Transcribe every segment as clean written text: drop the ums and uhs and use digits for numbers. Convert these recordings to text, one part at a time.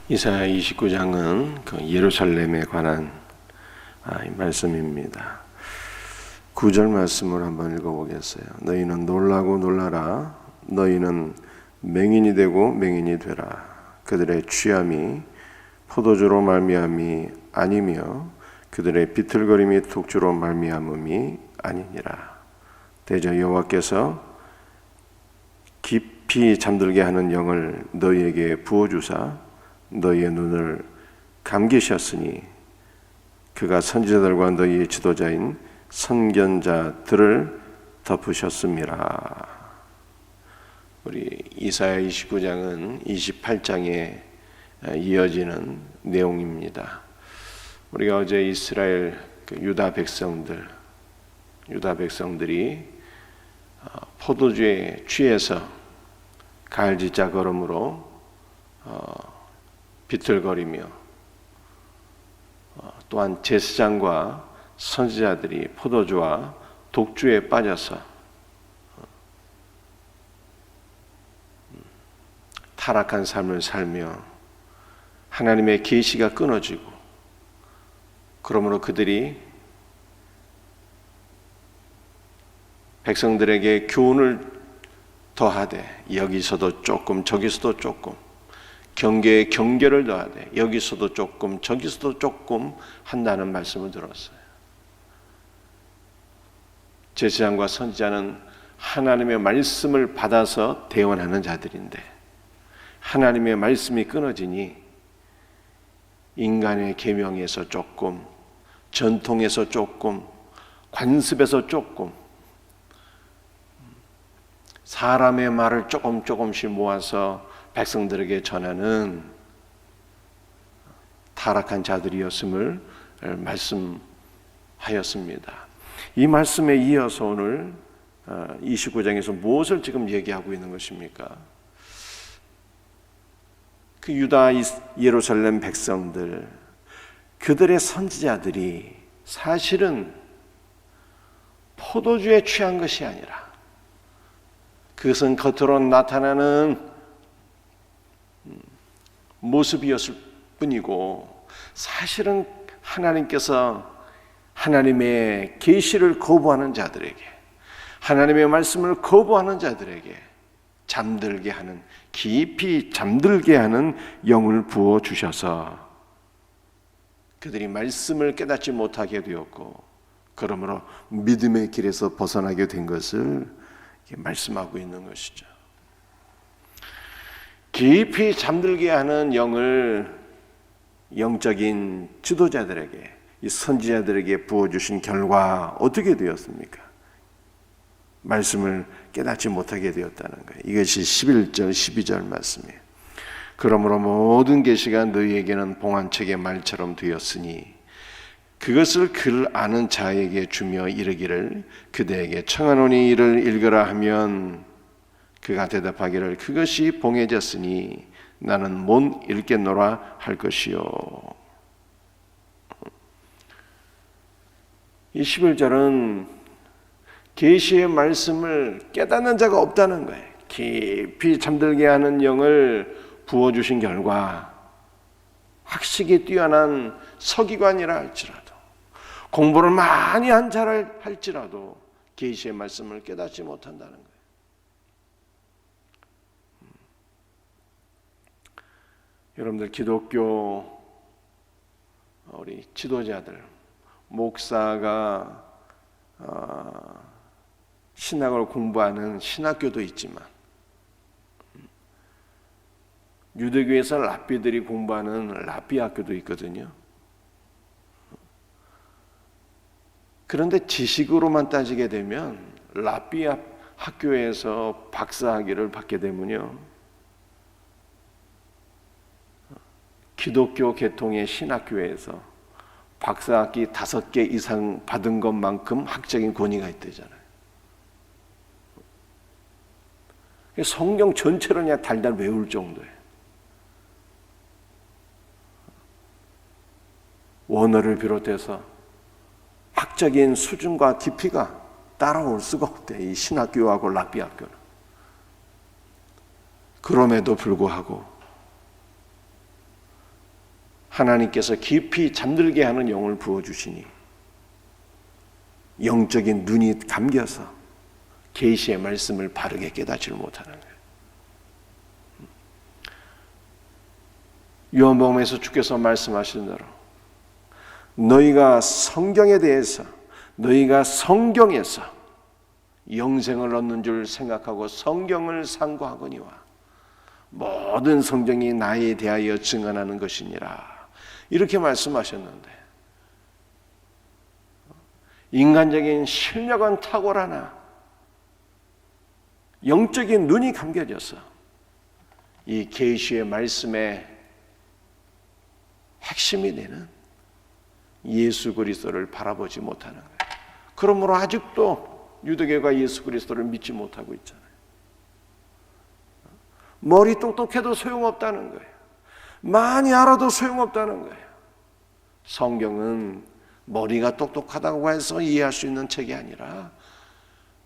이사야 29장은 그 예루살렘에 관한 말씀입니다. 9절 말씀을 한번 읽어보겠어요. 너희는 놀라고 놀라라. 너희는 맹인이 되고 맹인이 되라. 그들의 취함이 포도주로 말미암이 아니며 그들의 비틀거림이 독주로 말미암음이 아니니라. 대저 여호와께서 깊이 잠들게 하는 영을 너희에게 부어주사 너희의 눈을 감기셨으니 그가 선지자들과 너희의 지도자인 선견자들을 덮으셨음이라. 우리 이사야 29장은 28장에 이어지는 내용입니다. 우리가 어제 이스라엘 유다 백성들이 포도주에 취해서 가을지자 걸음으로 비틀거리며 또한 제사장과 선지자들이 포도주와 독주에 빠져서 타락한 삶을 살며 하나님의 계시가 끊어지고 그러므로 그들이 백성들에게 교훈을 더하되 여기서도 조금 저기서도 조금 경계에 경계를 더하되 여기서도 조금 저기서도 조금 한다는 말씀을 들었어요. 제사장과 선지자는 하나님의 말씀을 받아서 대언하는 자들인데 하나님의 말씀이 끊어지니 인간의 계명에서 조금, 전통에서 조금, 관습에서 조금, 사람의 말을 조금씩 모아서 백성들에게 전하는 타락한 자들이었음을 말씀하였습니다. 이 말씀에 이어서 오늘 29장에서 무엇을 지금 얘기하고 있는 것입니까? 그 유다 예루살렘 백성들, 그들의 선지자들이 사실은 포도주에 취한 것이 아니라 그것은 겉으로 나타나는 모습이었을 뿐이고 사실은 하나님께서 하나님의 계시를 거부하는 자들에게 하나님의 말씀을 거부하는 자들에게 잠들게 하는 깊이 잠들게 하는 영을 부어 주셔서 그들이 말씀을 깨닫지 못하게 되었고 그러므로 믿음의 길에서 벗어나게 된 것을 말씀하고 있는 것이죠. 깊이 잠들게 하는 영을 영적인 지도자들에게 이 선지자들에게 부어주신 결과 어떻게 되었습니까? 말씀을 깨닫지 못하게 되었다는 거예요. 이것이 11절 12절 말씀이에요. 그러므로 모든 계시가 너희에게는 봉안책의 말처럼 되었으니 그것을 글 아는 자에게 주며 이르기를 그대에게 청하노니 이를 읽으라 하면 그가 대답하기를 그것이 봉해졌으니 나는 못 읽겠노라 할 것이요. 이 11절은 계시의 말씀을 깨닫는 자가 없다는 거예요. 깊이 잠들게 하는 영을 부어주신 결과 학식이 뛰어난 서기관이라 할지라도 공부를 많이 한 자라 할지라도 계시의 말씀을 깨닫지 못한다는 거예요. 여러분들 기독교 우리 지도자들 목사가 신학을 공부하는 신학교도 있지만 유대교에서 랍비들이 공부하는 랍비 학교도 있거든요. 그런데 지식으로만 따지게 되면 랍비 학교에서 박사학위를 받게 되면요 기독교 계통의 신학교에서 박사학위 5개 이상 받은 것만큼 학적인 권위가 있대잖아요. 성경 전체를 그냥 달달 외울 정도예요. 원어를 비롯해서 학적인 수준과 깊이가 따라올 수가 없대. 이 신학교하고 랍비 학교는. 그럼에도 불구하고 하나님께서 깊이 잠들게 하는 영을 부어주시니 영적인 눈이 감겨서 계시의 말씀을 바르게 깨닫지를 못하는 거예요. 요한복음에서 주께서 말씀하신 대로 너희가 성경에 대해서, 너희가 성경에서 영생을 얻는 줄 생각하고 성경을 상고하거니와 모든 성경이 나에 대하여 증언하는 것이니라, 이렇게 말씀하셨는데, 인간적인 실력은 탁월하나 영적인 눈이 감겨져서 이 계시의 말씀의 핵심이 되는 예수 그리스도를 바라보지 못하는 거예요. 그러므로 아직도 유대교가 예수 그리스도를 믿지 못하고 있잖아요. 머리 똑똑해도 소용없다는 거예요. 많이 알아도 소용없다는 거예요. 성경은 머리가 똑똑하다고 해서 이해할 수 있는 책이 아니라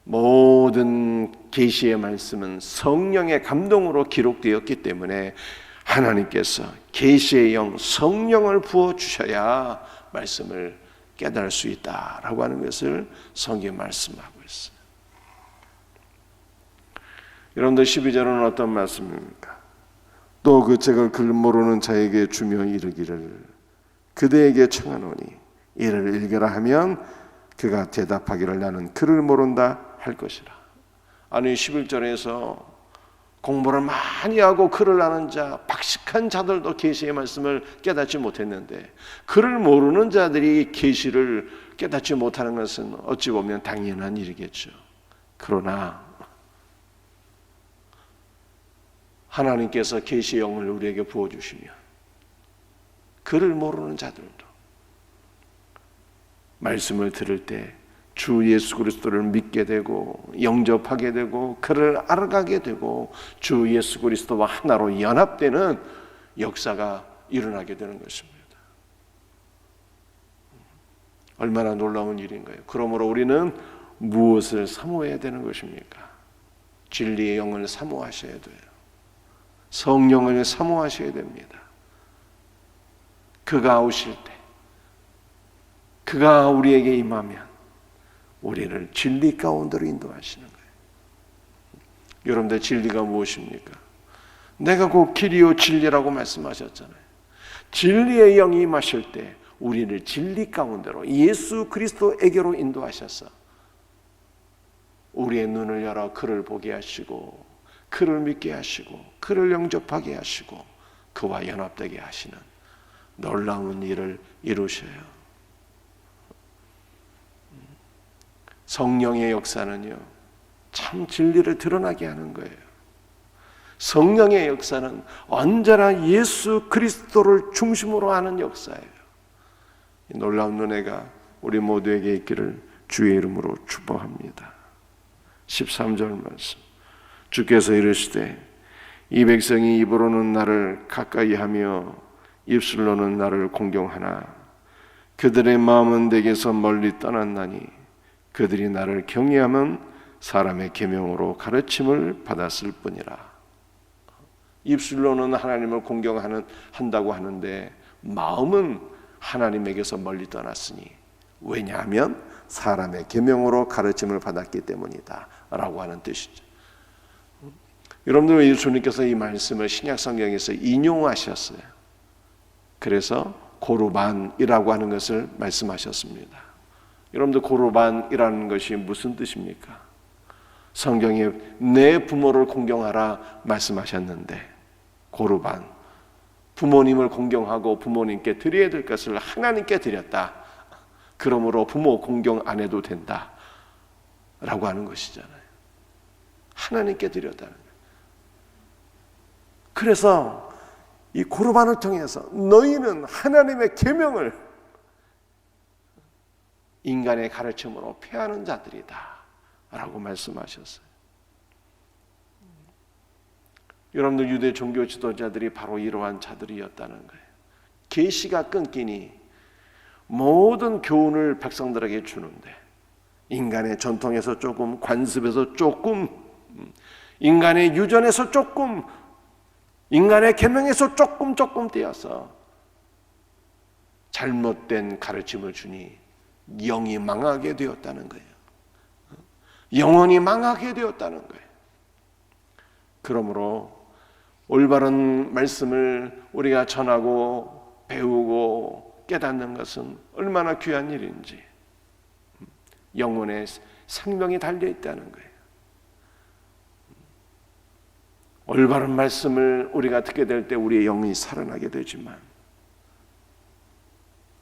모든 계시의 말씀은 성령의 감동으로 기록되었기 때문에 하나님께서 계시의 영, 성령을 부어주셔야 말씀을 깨달을 수 있다라고 하는 것을 성경에 말씀하고 있어요. 여러분들 12절은 어떤 말씀입니까? 또 그 책을 글 모르는 자에게 주며 이르기를 그대에게 청하노니 이를 읽으라 하면 그가 대답하기를 나는 글을 모른다 할 것이라. 아니 11절에서 공부를 많이 하고 글을 아는 자, 박식한 자들도 계시의 말씀을 깨닫지 못했는데 글을 모르는 자들이 계시를 깨닫지 못하는 것은 어찌 보면 당연한 일이겠죠. 그러나 하나님께서 계시의 영을 우리에게 부어주시면 글을 모르는 자들도 말씀을 들을 때 주 예수 그리스도를 믿게 되고 영접하게 되고 그를 알아가게 되고 주 예수 그리스도와 하나로 연합되는 역사가 일어나게 되는 것입니다. 얼마나 놀라운 일인가요? 그러므로 우리는 무엇을 사모해야 되는 것입니까? 진리의 영을 사모하셔야 돼요. 성령을 사모하셔야 됩니다. 그가 오실 때, 그가 우리에게 임하면 우리를 진리 가운데로 인도하시는 거예요. 여러분들 진리가 무엇입니까? 내가 곧 길이요 진리라고 말씀하셨잖아요. 진리의 영이 임하실 때 우리를 진리 가운데로 예수 그리스도에게로 인도하셔서 우리의 눈을 열어 그를 보게 하시고 그를 믿게 하시고 그를 영접하게 하시고 그와 연합되게 하시는 놀라운 일을 이루셔요. 성령의 역사는요, 참 진리를 드러나게 하는 거예요. 성령의 역사는 언제나 예수 그리스도를 중심으로 하는 역사예요. 이 놀라운 은혜가 우리 모두에게 있기를 주의 이름으로 축복합니다. 13절 말씀, 주께서 이르시되 이 백성이 입으로는 나를 가까이하며 입술로는 나를 공경하나 그들의 마음은 내게서 멀리 떠났나니 그들이 나를 경외하면 사람의 계명으로 가르침을 받았을 뿐이라. 입술로는 하나님을 공경한다고 하는데 마음은 하나님에게서 멀리 떠났으니 왜냐하면 사람의 계명으로 가르침을 받았기 때문이다 라고 하는 뜻이죠. 여러분들 예수님께서 이 말씀을 신약 성경에서 인용하셨어요. 그래서 고르반이라고 하는 것을 말씀하셨습니다. 여러분들 고르반이라는 것이 무슨 뜻입니까? 성경에 내 부모를 공경하라 말씀하셨는데 고르반, 부모님을 공경하고 부모님께 드려야 될 것을 하나님께 드렸다. 그러므로 부모 공경 안 해도 된다 라고 하는 것이잖아요. 하나님께 드렸다는 거예요. 그래서 이 고르반을 통해서 너희는 하나님의 계명을 인간의 가르침으로 폐하는 자들이다 라고 말씀하셨어요. 여러분들 유대 종교 지도자들이 바로 이러한 자들이었다는 거예요. 계시가 끊기니 모든 교훈을 백성들에게 주는데 인간의 전통에서 조금, 관습에서 조금, 인간의 유전에서 조금, 인간의 계명에서 조금 떼어서 잘못된 가르침을 주니 영이 망하게 되었다는 거예요. 영혼이 망하게 되었다는 거예요. 그러므로 올바른 말씀을 우리가 전하고 배우고 깨닫는 것은 얼마나 귀한 일인지, 영혼의 생명이 달려있다는 거예요. 올바른 말씀을 우리가 듣게 될 때 우리의 영이 살아나게 되지만,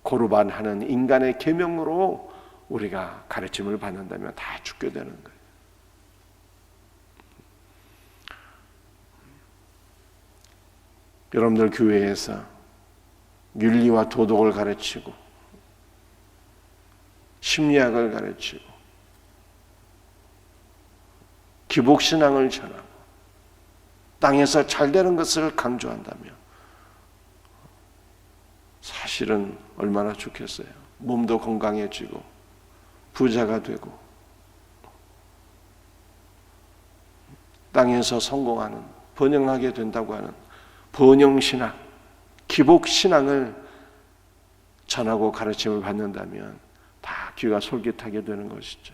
고르반하는 인간의 계명으로 우리가 가르침을 받는다면 다 죽게 되는 거예요. 여러분들 교회에서 윤리와 도덕을 가르치고 심리학을 가르치고 기복신앙을 전하고 땅에서 잘 되는 것을 강조한다면 사실은 얼마나 좋겠어요. 몸도 건강해지고 부자가 되고 땅에서 성공하는, 번영하게 된다고 하는 번영신앙, 기복신앙을 전하고 가르침을 받는다면 다 귀가 솔깃하게 되는 것이죠.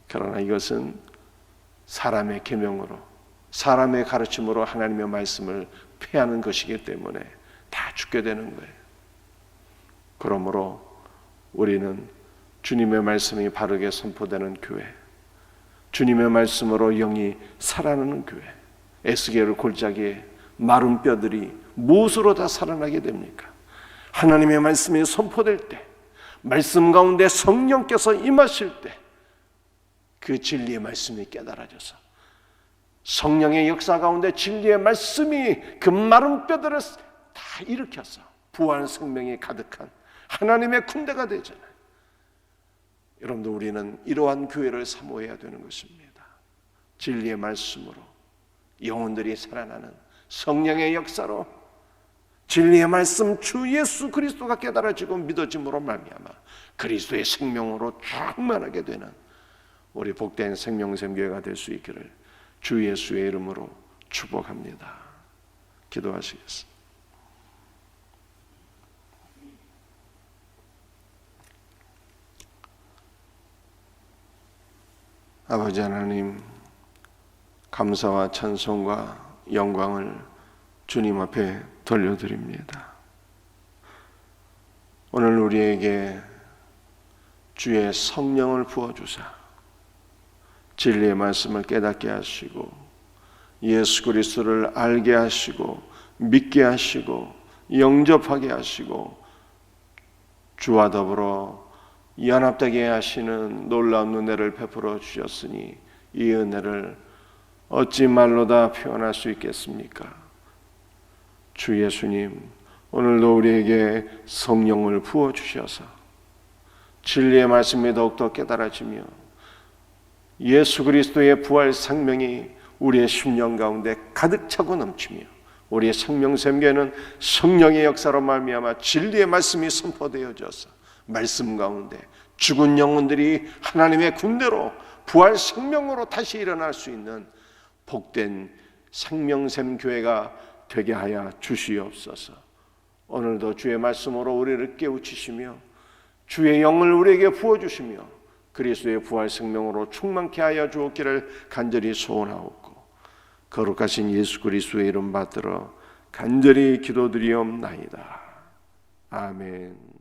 그러나 이것은 사람의 계명으로, 사람의 가르침으로 하나님의 말씀을 폐하는 것이기 때문에 다 죽게 되는 거예요. 그러므로 우리는 주님의 말씀이 바르게 선포되는 교회, 주님의 말씀으로 영이 살아나는 교회, 에스겔 골짜기에 마른 뼈들이 무엇으로 다 살아나게 됩니까? 하나님의 말씀이 선포될 때, 말씀 가운데 성령께서 임하실 때 그 진리의 말씀이 깨달아져서 성령의 역사 가운데 진리의 말씀이 그 마른 뼈들을 다 일으켜서 부활 생명이 가득한 하나님의 군대가 되잖아요. 여러분들, 우리는 이러한 교회를 사모해야 되는 것입니다. 진리의 말씀으로 영혼들이 살아나는 성령의 역사로 진리의 말씀 주 예수 그리스도가 깨달아지고 믿어짐으로 말미암아 그리스도의 생명으로 충만하게 되는 우리 복된 생명샘교회가 될 수 있기를 주 예수의 이름으로 축복합니다. 기도하시겠습니다. 아버지 하나님, 감사와 찬송과 영광을 주님 앞에 돌려드립니다. 오늘 우리에게 주의 성령을 부어주사 진리의 말씀을 깨닫게 하시고 예수 그리스도를 알게 하시고 믿게 하시고 영접하게 하시고 주와 더불어 연합되게 하시는 놀라운 은혜를 베풀어 주셨으니 이 은혜를 어찌 말로 다 표현할 수 있겠습니까? 주 예수님, 오늘도 우리에게 성령을 부어 주셔서 진리의 말씀이 더욱더 깨달아지며 예수 그리스도의 부활 생명이 우리의 심령 가운데 가득 차고 넘치며 우리의 생명샘교회는 성령의 역사로 말미암아 진리의 말씀이 선포되어져서 말씀 가운데 죽은 영혼들이 하나님의 군대로 부활 생명으로 다시 일어날 수 있는 복된 생명샘 교회가 되게 하여 주시옵소서. 오늘도 주의 말씀으로 우리를 깨우치시며 주의 영을 우리에게 부어주시며 그리스도의 부활 생명으로 충만케 하여 주옵기를 간절히 소원하옵고 거룩하신 예수 그리스도의 이름 받들어 간절히 기도드리옵나이다. 아멘.